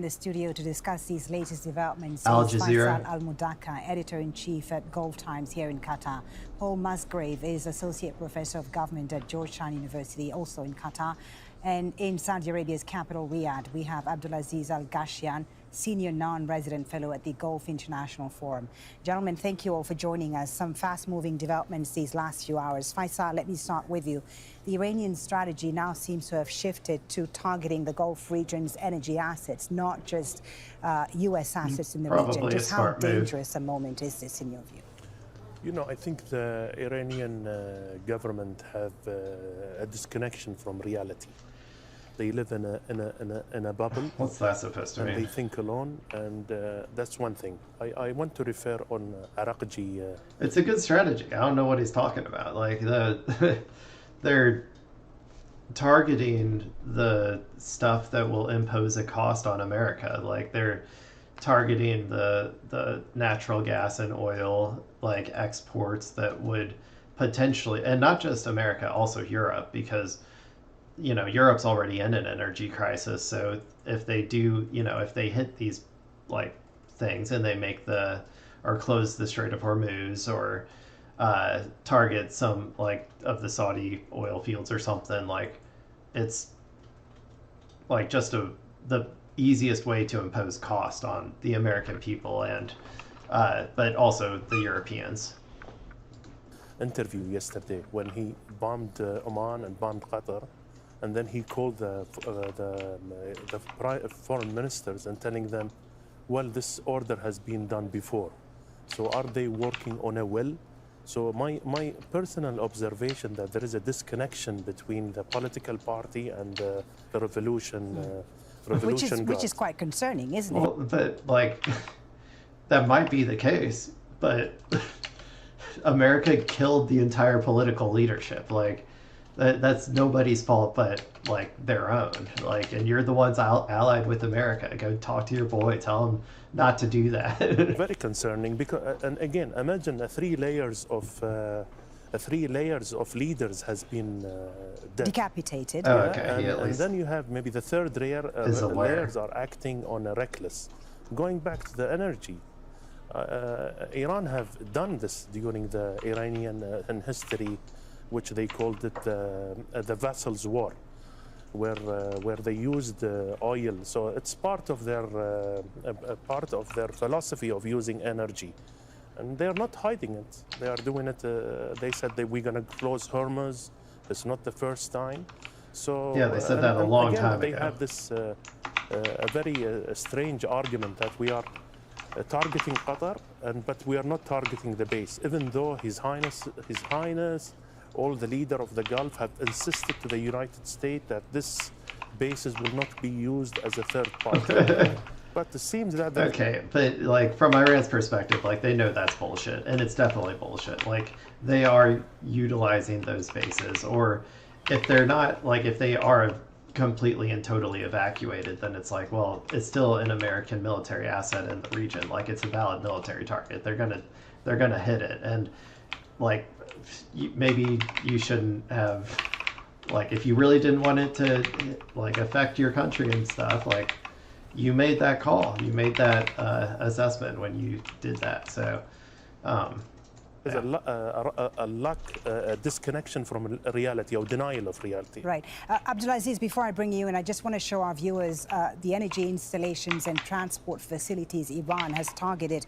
In the studio to discuss these latest developments Al is Jazeera. Faisal Al-Mudaka, editor-in-chief at Gulf Times here in Qatar. Paul Musgrave is associate professor of government at Georgetown University, also in Qatar. And in Saudi Arabia's capital, Riyadh, we have Abdulaziz Al-Ghashian, senior non-resident fellow at the Gulf International Forum. Gentlemen, thank you all for joining us. Some fast-moving developments these last few hours. Faisal, let me start with you. The Iranian strategy now seems to have shifted to targeting the Gulf region's energy assets, not just U.S. assets in the region. Just how dangerous a moment is this in your view? You know, I think the Iranian government have a disconnection from reality. They live in a bubble. What's that supposed to mean? And they think alone, and that's one thing. I want to refer on Araqji. It's a good strategy. I don't know what he's talking about. Like they're targeting the stuff that will impose a cost on America. Like they're targeting the natural gas and oil like exports that would potentially, and not just America, also Europe, because you know, Europe's already in an energy crisis. So if they do, you know, if they hit these like things and they make or close the Strait of Hormuz or target some like of the Saudi oil fields or something, like it's like just the easiest way to impose cost on the American people and but also the Europeans. Interview yesterday when he bombed Oman and bombed Qatar. And then he called the foreign ministers and telling them, well, this order has been done before. So are they working on a will? So my personal observation that there is a disconnection between the political party and the revolution which is quite concerning, isn't it? Well, but like that might be the case, but America killed the entire political leadership. Like that's nobody's fault but like their own. Like, and you're the ones allied with America. Go talk to your boy, tell him not to do that. Very concerning, because and again, imagine three layers of leaders has been decapitated. Oh, okay. And then you have maybe the third layer layers are acting on a reckless. Going back to the energy, Iran have done this during the Iranian in history, which they called it the Vassals' War, where they used oil. So it's part of their philosophy of using energy, and they're not hiding it. They are doing it. They said that we're going to close Hormuz. It's not the first time. So yeah, they said that a long time ago. They have this a very strange argument that we are targeting Qatar, but we are not targeting the base, even though His Highness, all the leaders of the Gulf have insisted to the United States that this bases will not be used as a third party. But it seems that... Okay, but like from Iran's perspective, like they know that's bullshit, and it's definitely bullshit. Like they are utilizing those bases, or if they're not, like if they are completely and totally evacuated, then it's like, well, it's still an American military asset in the region. Like it's a valid military target. They're gonna hit it, and like maybe you shouldn't have, like if you really didn't want it to like affect your country and stuff, like you made that call, you made that assessment when you did that. So there's a disconnection from reality or denial of reality. Right. Abdulaziz, before I bring you in, I just want to show our viewers the energy installations and transport facilities Iran has targeted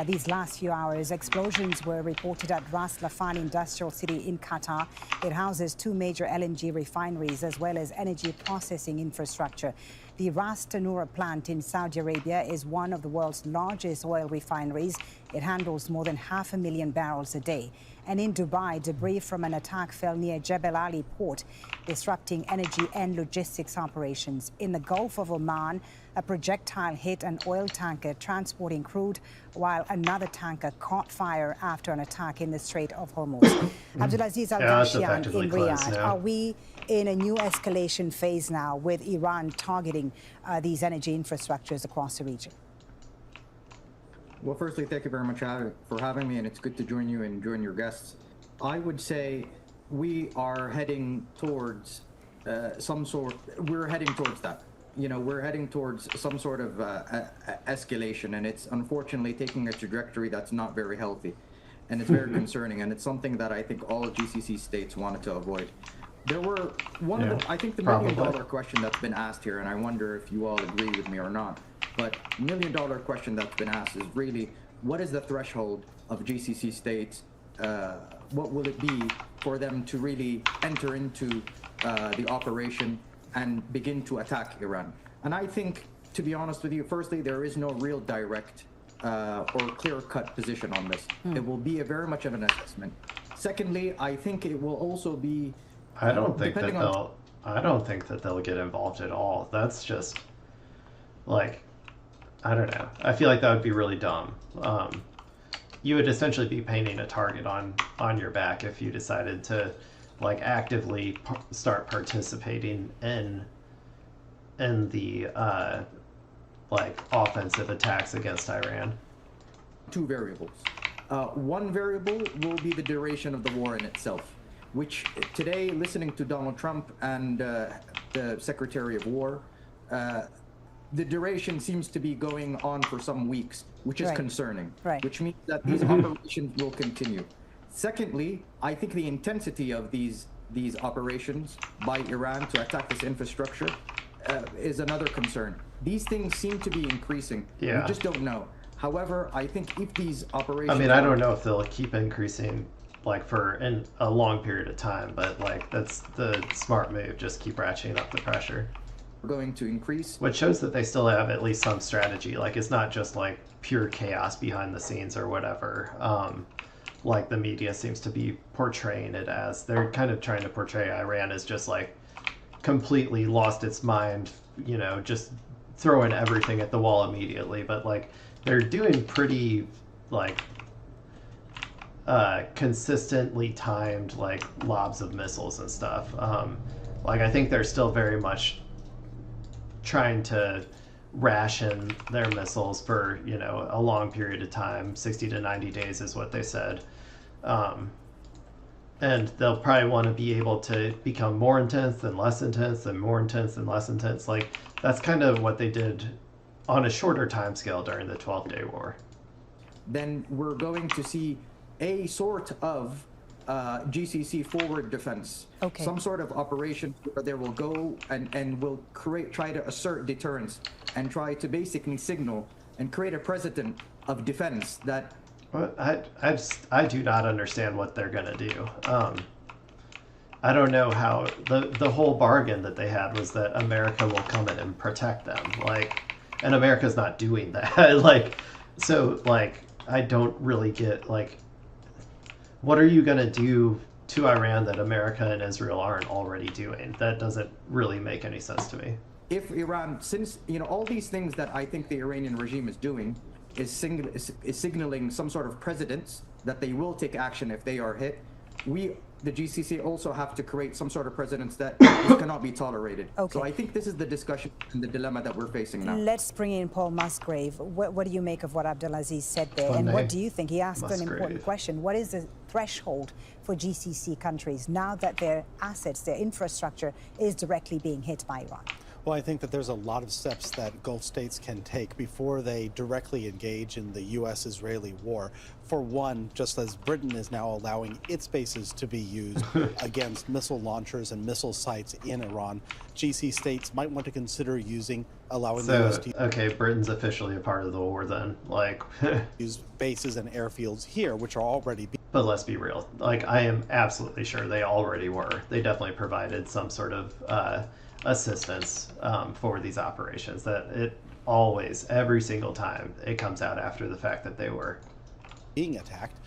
these last few hours. Explosions were reported at Ras Laffan Industrial City in Qatar. It houses two major LNG refineries as well as energy processing infrastructure. The Ras Tanura plant in Saudi Arabia is one of the world's largest oil refineries. It handles more than 500,000 barrels a day. And in Dubai, debris from an attack fell near Jebel Ali port, disrupting energy and logistics operations. In the Gulf of Oman, a projectile hit an oil tanker transporting crude, while another tanker caught fire after an attack in the Strait of Hormuz. Abdulaziz Al-Ghashian in Riyadh, are we in a new escalation phase now with Iran targeting these energy infrastructures across the region? Well, firstly, thank you very much for having me, and it's good to join you and join your guests. I would say we are heading towards we're heading towards that. we're heading towards some sort of escalation, and it's unfortunately taking a trajectory that's not very healthy, and it's very concerning, and it's something that I think all GCC states wanted to avoid. There were I think the million-dollar question that's been asked here, and I wonder if you all agree with me or not, but million-dollar question that's been asked is really, what is the threshold of GCC states? What will it be for them to really enter into the operation and begin to attack Iran? And I think, to be honest with you, firstly, there is no real direct or clear-cut position on this. It will be very much of an assessment. Secondly, I think it will also be. I don't think that they'll get involved at all. That's just like, I don't know. I feel like that would be really dumb. You would essentially be painting a target on your back if you decided to like actively start participating in the like offensive attacks against Iran. Two variables. One variable will be the duration of the war in itself, which today, listening to Donald Trump and the Secretary of War, the duration seems to be going on for some weeks, which is concerning, which means that these operations will continue. Secondly, I think the intensity of these operations by Iran to attack this infrastructure is another concern. These things seem to be increasing. Yeah. We just don't know. However, I think if these operations... I mean, I don't know if they'll keep increasing like for a long period of time, but like that's the smart move, just keep ratcheting up the pressure. Going to increase. Which shows that they still have at least some strategy. Like it's not just like pure chaos behind the scenes or whatever. Like the media seems to be portraying it as. They're kind of trying to portray Iran as just like completely lost its mind, just throwing everything at the wall immediately. But like they're doing pretty like consistently timed like lobs of missiles and stuff. Like I think they're still very much trying to ration their missiles for a long period of time. 60 to 90 days is what they said, and they'll probably want to be able to become more intense than less intense and more intense than less intense. Like that's kind of what they did on a shorter time scale during the 12-day war. Then we're going to see a sort of GCC forward defense, some sort of operation where they will go and will try to assert deterrence and try to basically signal and create a precedent of defense that. Well, I do not understand what they're gonna do. I don't know how the whole bargain that they had was that America will come in and protect them, and America's not doing that. I don't really get what are you going to do to Iran that America and Israel aren't already doing? That doesn't really make any sense to me. If Iran, since all these things that I think the Iranian regime is doing is signaling some sort of precedence that they will take action if they are hit, the GCC also have to create some sort of precedence that this cannot be tolerated. So I think this is the discussion and the dilemma that we're facing now. Let's bring in Paul Musgrave. What do you make of what Abdulaziz said there? And what do you think? He asked an important question. What is the threshold for GCC countries now that their assets, their infrastructure is directly being hit by Iran? Well, I think that there's a lot of steps that Gulf states can take before they directly engage in the U.S.-Israeli war. For one, just as Britain is now allowing its bases to be used against missile launchers and missile sites in Iran, GCC states might want to consider allowing the U.S. to okay, Britain's officially a part of the war then. use bases and airfields here, which are already But let's be real. I am absolutely sure they already were. They definitely provided some sort of assistance for these operations. That it always, every single time, it comes out after the fact that they were being attacked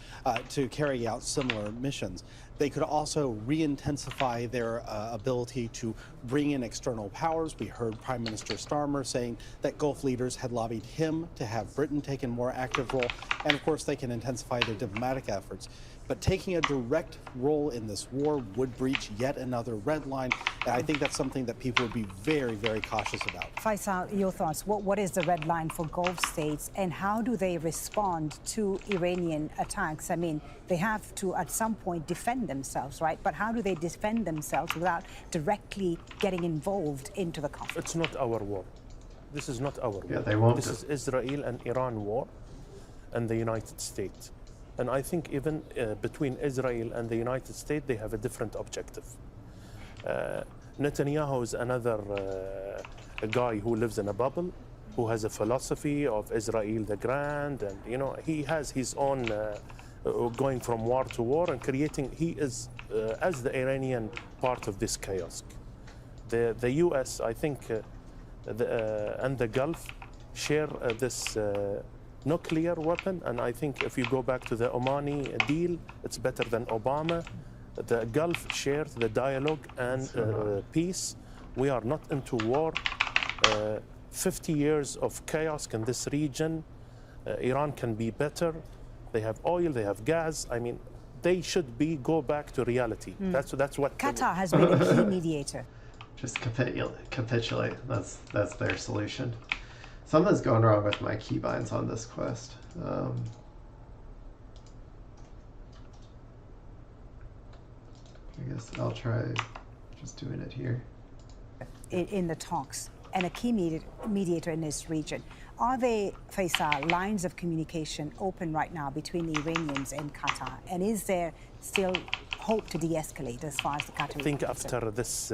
to carry out similar missions. They could also re-intensify their ability to bring in external powers. We heard Prime Minister Starmer saying that Gulf leaders had lobbied him to have Britain take a more active role. And of course, they can intensify their diplomatic efforts. But taking a direct role in this war would breach yet another red line. And I think that's something that people would be very, very cautious about. Faisal, your thoughts. What is the red line for Gulf states and how do they respond to Iranian attacks? I mean, they have to, at some point, defend defend themselves, right? But how do they defend themselves without directly getting involved into the conflict? It's not our war. This is not our war. Yeah, they won't. This is Israel and Iran war and the United States. And I think even between Israel and the United States, they have a different objective. Netanyahu is another a guy who lives in a bubble, who has a philosophy of Israel the Grand, and he has his own going from war to war and creating. He is as the Iranian part of this chaos. The U.S. I think and the Gulf share this nuclear weapon, and I think if you go back to the Omani deal, it's better than Obama. The Gulf shares the dialogue and peace. We are not into war. 50 years of chaos in this region. Iran can be better. They have oil, they have gas. I mean, they should go back to reality. That's what Qatar has been a key mediator. Just capitulate. That's their solution. Something's going wrong with my keybinds on this quest. I guess I'll try just doing it here. In the talks, and a key mediator in this region. Are there, Faisal, lines of communication open right now between the Iranians and Qatar? And is there still hope to de-escalate as far as the Qatari? I think after this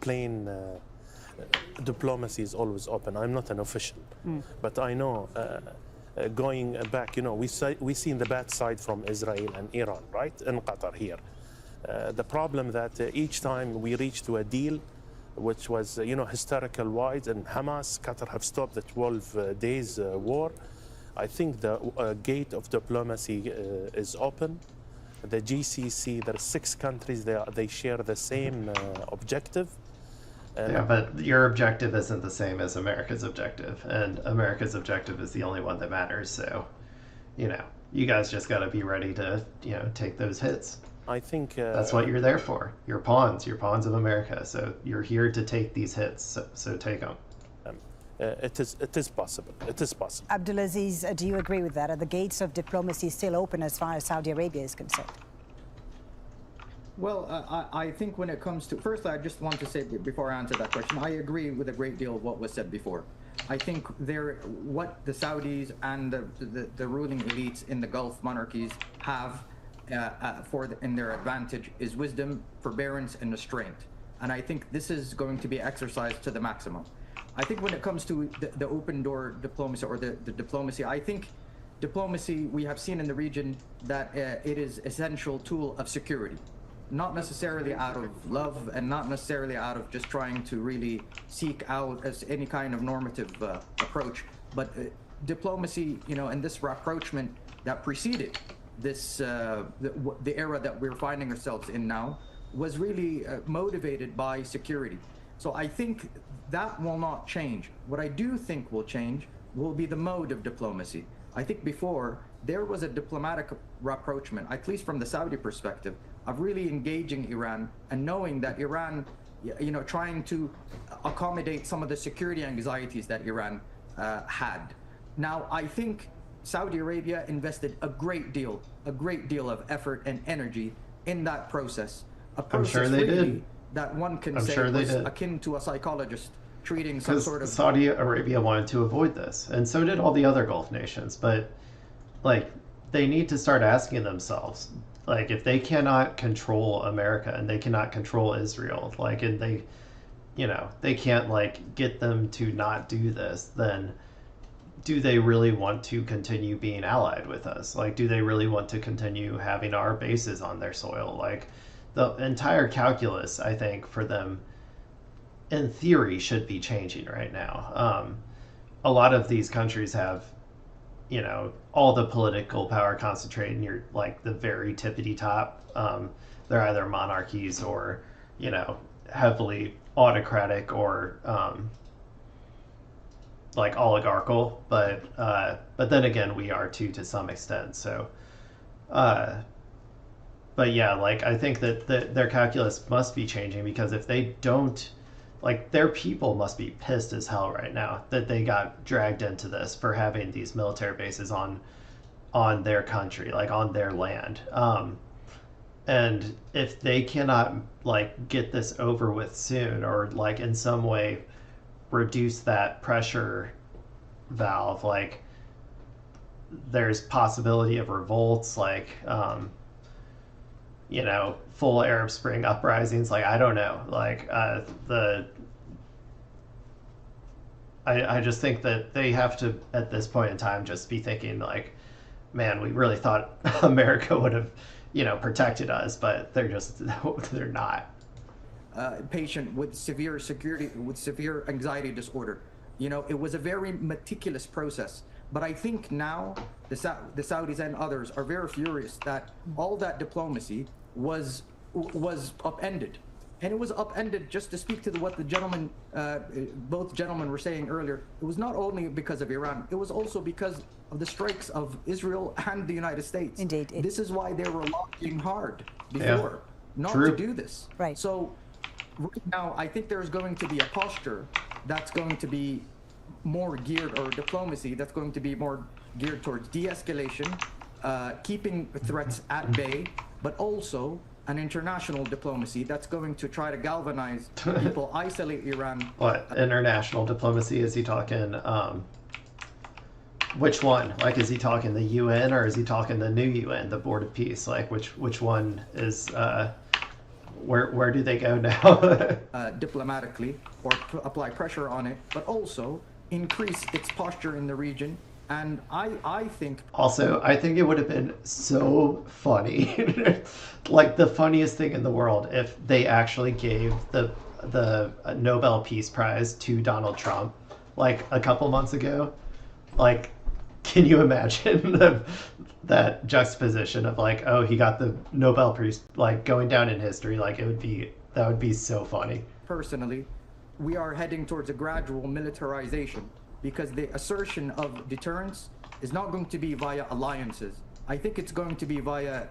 plain diplomacy is always open. I'm not an official, but I know going back, we seen the bad side from Israel and Iran, right, in Qatar here. The problem that each time we reach to a deal, which was, historical wide, and Hamas, Qatar have stopped the 12 days war. I think the gate of diplomacy is open. The GCC, there are 6 countries, they share the same objective. Yeah, but your objective isn't the same as America's objective, and America's objective is the only one that matters. So, you guys just got to be ready to, take those hits. I think that's what you're there for. You're pawns of America. So you're here to take these hits. So take them. It is possible. It is possible. Abdulaziz, do you agree with that? Are the gates of diplomacy still open as far as Saudi Arabia is concerned? Well, I think when it comes to, first, I just want to say before I answer that question, I agree with a great deal of what was said before. I think what the Saudis and the ruling elites in the Gulf monarchies have in their advantage is wisdom, forbearance, and restraint. And I think this is going to be exercised to the maximum. I think when it comes to the open door diplomacy or the diplomacy, I think diplomacy, we have seen in the region that it is essential tool of security, not necessarily out of love and not necessarily out of just trying to really seek out as any kind of normative approach, but diplomacy, and this rapprochement that preceded this the era that we're finding ourselves in now was really motivated by security. So I think that will not change. What I do think will change will be the mode of diplomacy. I think before there was a diplomatic rapprochement, at least from the Saudi perspective, of really engaging Iran and knowing that Iran, trying to accommodate some of the security anxieties that Iran had. Now, I think Saudi Arabia invested a great deal of effort and energy in that process. A process I'm sure they did. That one can say was akin to a psychologist treating some sort of... Saudi Arabia wanted to avoid this, and so did all the other Gulf nations. But, they need to start asking themselves, if they cannot control America and they cannot control Israel, and they can't, get them to not do this, then do they really want to continue being allied with us? Do they really want to continue having our bases on their soil? The entire calculus, I think, for them, in theory, should be changing right now. A lot of these countries have, all the political power concentrated near, the very tippity top. They're either monarchies or, heavily autocratic or, oligarchical, but then again, we are too to some extent. So, but yeah, I think that their calculus must be changing, because if they don't, their people must be pissed as hell right now that they got dragged into this for having these military bases on their country, on their land. And if they cannot like get this over with soon, or like in some way reduce that pressure valve, like there's possibility of revolts, like you know, full Arab Spring uprisings. Like I don't know, like I just think that they have to at this point in time just be thinking like, man, we really thought America would have, you know, protected us, but they're not. Patient with severe anxiety disorder. You know, it was a very meticulous process. But I think now the Saudis and others are very furious that all that diplomacy was upended. And it was upended, just to speak to what the gentleman, both gentlemen were saying earlier. It was not only because of Iran, it was also because of the strikes of Israel and the United States. Indeed. This is why they were lobbying hard before not to do this. Right. So right now, I think there's going to be a posture that's going to be more geared, or diplomacy that's going to be more geared towards de-escalation, keeping threats at bay, but also an international diplomacy that's going to try to galvanize people, isolate Iran. What international diplomacy is he talking? Which one? Like, is he talking the UN, or is he talking the new UN, the Board of Peace? Like, which one is? Where do they go now? Diplomatically, or apply pressure on it, but also increase its posture in the region. And I think also, I think it would have been so funny, like the funniest thing in the world, if they actually gave the Nobel Peace Prize to Donald Trump, like a couple months ago. Like, can you imagine that juxtaposition of like, oh, he got the Nobel Peace, like going down in history? Like, that would be so funny. Personally, we are heading towards a gradual militarization, because the assertion of deterrence is not going to be via alliances. I think it's going to be via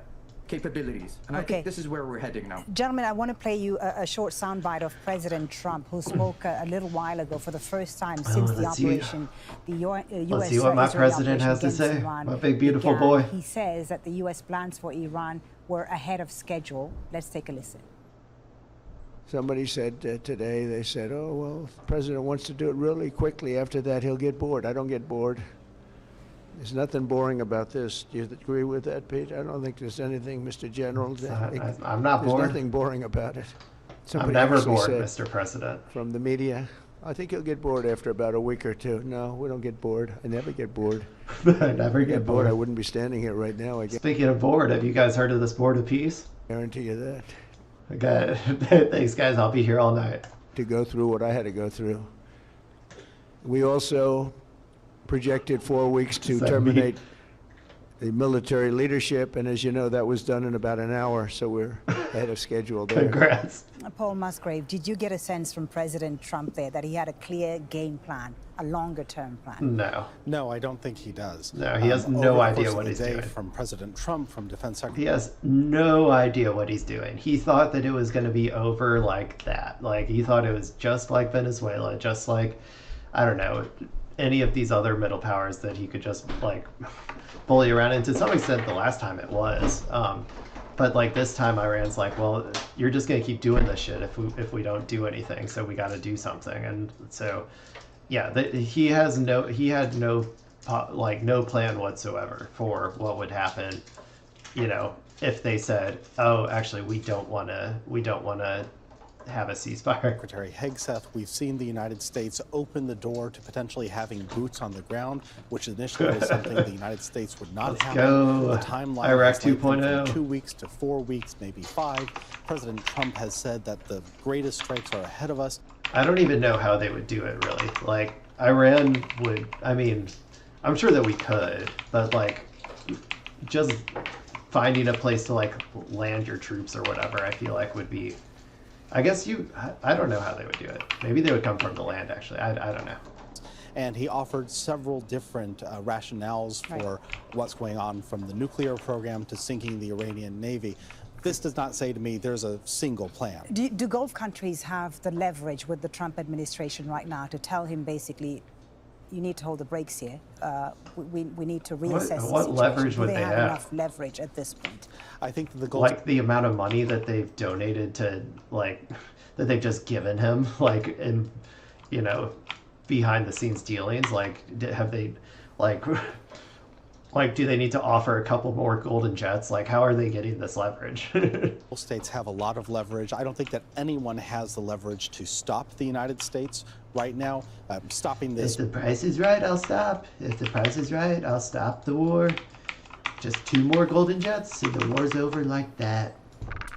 capabilities. And I think this is where we're heading now. Gentlemen, I want to play you a short soundbite of President Trump, who spoke a little while ago for the first time since the operation, the U.S. Let's see what my president has to say. My big, beautiful boy. He says that the U.S. plans for Iran were ahead of schedule. Let's take a listen. Somebody said today, they said, oh, well, if the president wants to do it really quickly, after that he'll get bored. I don't get bored. There's nothing boring about this. Do you agree with that, Pete? I don't think there's anything, Mr. General. I'm not bored. There's nothing boring about it. I'm never bored, Mr. President. From the media, I think he'll get bored after about a week or two. No, we don't get bored. I never get bored. I never get bored. I wouldn't be standing here right now. Speaking of bored, have you guys heard of this Board of Peace? Guarantee you that. Okay, thanks guys, I'll be here all night. To go through what I had to go through. We also projected 4 weeks to terminate the military leadership, and as you know, that was done in about an hour, so we're ahead of schedule there. Congrats. Paul Musgrave, did you get a sense from President Trump there that he had a clear game plan, a longer-term plan? No, I don't think he does. No, he has no idea what he's doing. From President Trump, from Defense Secretary. He has no idea what he's doing. He thought that it was going to be over like that. Like, he thought it was just like Venezuela, just like, I don't know, any of these other middle powers that he could just, like, bully around. And to some extent, the last time it was. But like this time, Iran's like, well, you're just gonna keep doing this shit if we don't do anything. So we got to do something. And so, yeah, he had no plan whatsoever for what would happen. You know, if they said, oh, actually, we don't want to have a ceasefire. Secretary Hegseth, we've seen the United States open the door to potentially having boots on the ground, which initially was something the United States would not have. The timeline Iraq has lengthened 2.0. from 2 weeks to 4 weeks, maybe 5. President Trump has said that the greatest strikes are ahead of us. I don't even know how they would do it, really. Like, Iran would, I mean, I'm sure that we could, but like, just finding a place to like land your troops or whatever, I feel like would be, I guess I don't know how they would do it. Maybe they would come from the land, actually. I don't know. And he offered several different rationales for what's going on, from the nuclear program to sinking the Iranian Navy. This does not say to me there's a single plan. Do Gulf countries have the leverage with the Trump administration right now to tell him basically, you need to hold the brakes here. We need to reassess the what situation. leverage would Do they have have? enough leverage at this point? I think the Gulf Like the amount of money that they've donated to, like, that they've just given him, like, in, you know, behind the scenes dealings. Like, have they, like, like, do they need to offer a couple more golden jets? Like, how are they getting this leverage? states have a lot of leverage. I don't think that anyone has the leverage to stop the United States right now. Stopping this. If the price is right, I'll stop. If the price is right, I'll stop the war. Just 2 more golden jets and the war's over like that.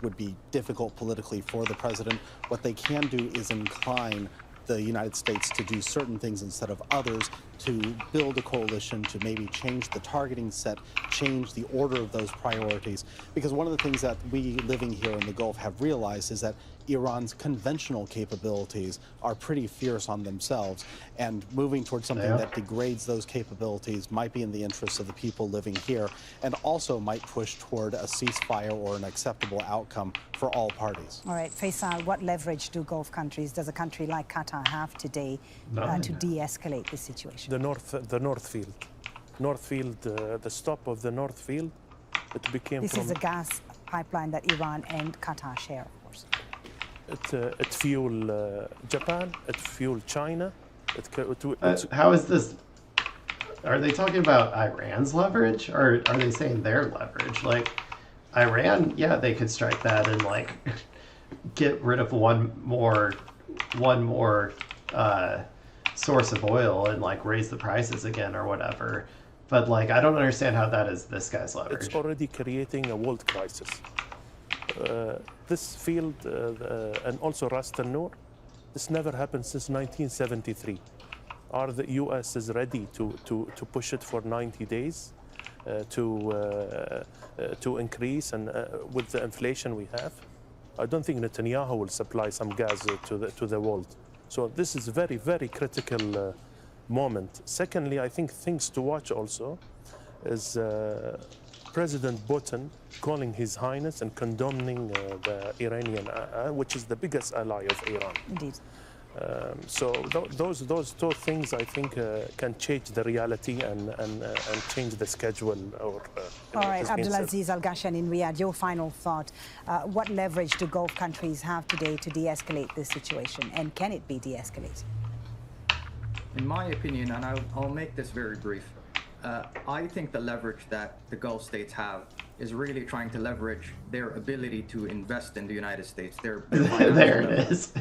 Would be difficult politically for the president. What they can do is incline the United States to do certain things instead of others, to build a coalition, to maybe change the targeting set, change the order of those priorities. Because one of the things that we living here in the Gulf have realized is that Iran's conventional capabilities are pretty fierce on themselves, and moving towards something that degrades those capabilities might be in the interests of the people living here, and also might push toward a ceasefire or an acceptable outcome for all parties. All right, Faisal, what leverage do Gulf countries, does a country like Qatar have today to de-escalate this situation? The North Field. North Field, the stop of the North Field, it became This is a gas pipeline that Iran and Qatar share, of course. It fueled Japan, it fueled China. How is this? Are they talking about Iran's leverage, or are they saying their leverage? Like, Iran, yeah, they could strike that and, like, get rid of one more source of oil and, like, raise the prices again or whatever. But, like, I don't understand how that is this guy's leverage. It's already creating a world crisis. This field and also Ras Tanur, this never happened since 1973. Are the U.S. is ready to push it for 90 days to increase, and with the inflation we have? I don't think Netanyahu will supply some gas to the world. So this is a very, very critical moment. Secondly, I think things to watch also is President Putin calling His Highness and condemning the Iranian, which is the biggest ally of Iran. Indeed. So those two things, I think, can change the reality and change the schedule. All right, Abdulaziz Al-Ghashyan in Riyadh, your final thought. What leverage do Gulf countries have today to de-escalate this situation, and can it be de-escalated? In my opinion, and I'll make this very brief, I think the leverage that the Gulf states have is really trying to leverage their ability to invest in the United States. There it is.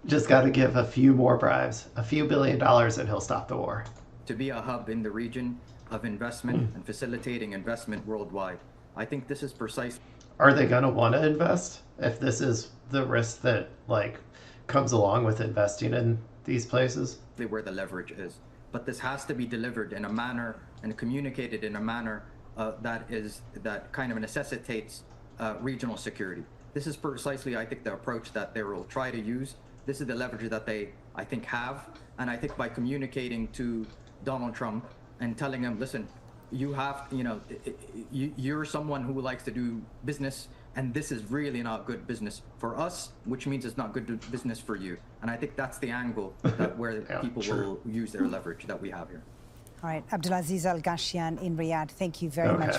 Just got to give a few more bribes, a few $1 billion, and he'll stop the war. To be a hub in the region of investment and facilitating investment worldwide. I think this is precise. Are they going to want to invest if this is the risk that, like, comes along with investing in these places? Where the leverage is. But this has to be delivered in a manner and communicated in a manner that kind of necessitates regional security. This is precisely, I think, the approach that they will try to use. This is the leverage that they, I think, have. And I think by communicating to Donald Trump and telling him, listen, you have, you're someone who likes to do business, and this is really not good business for us, which means it's not good business for you. And I think that's the angle where people will use their leverage that we have here. All right, Abdulaziz Al-Ghashyan in Riyadh, thank you very much.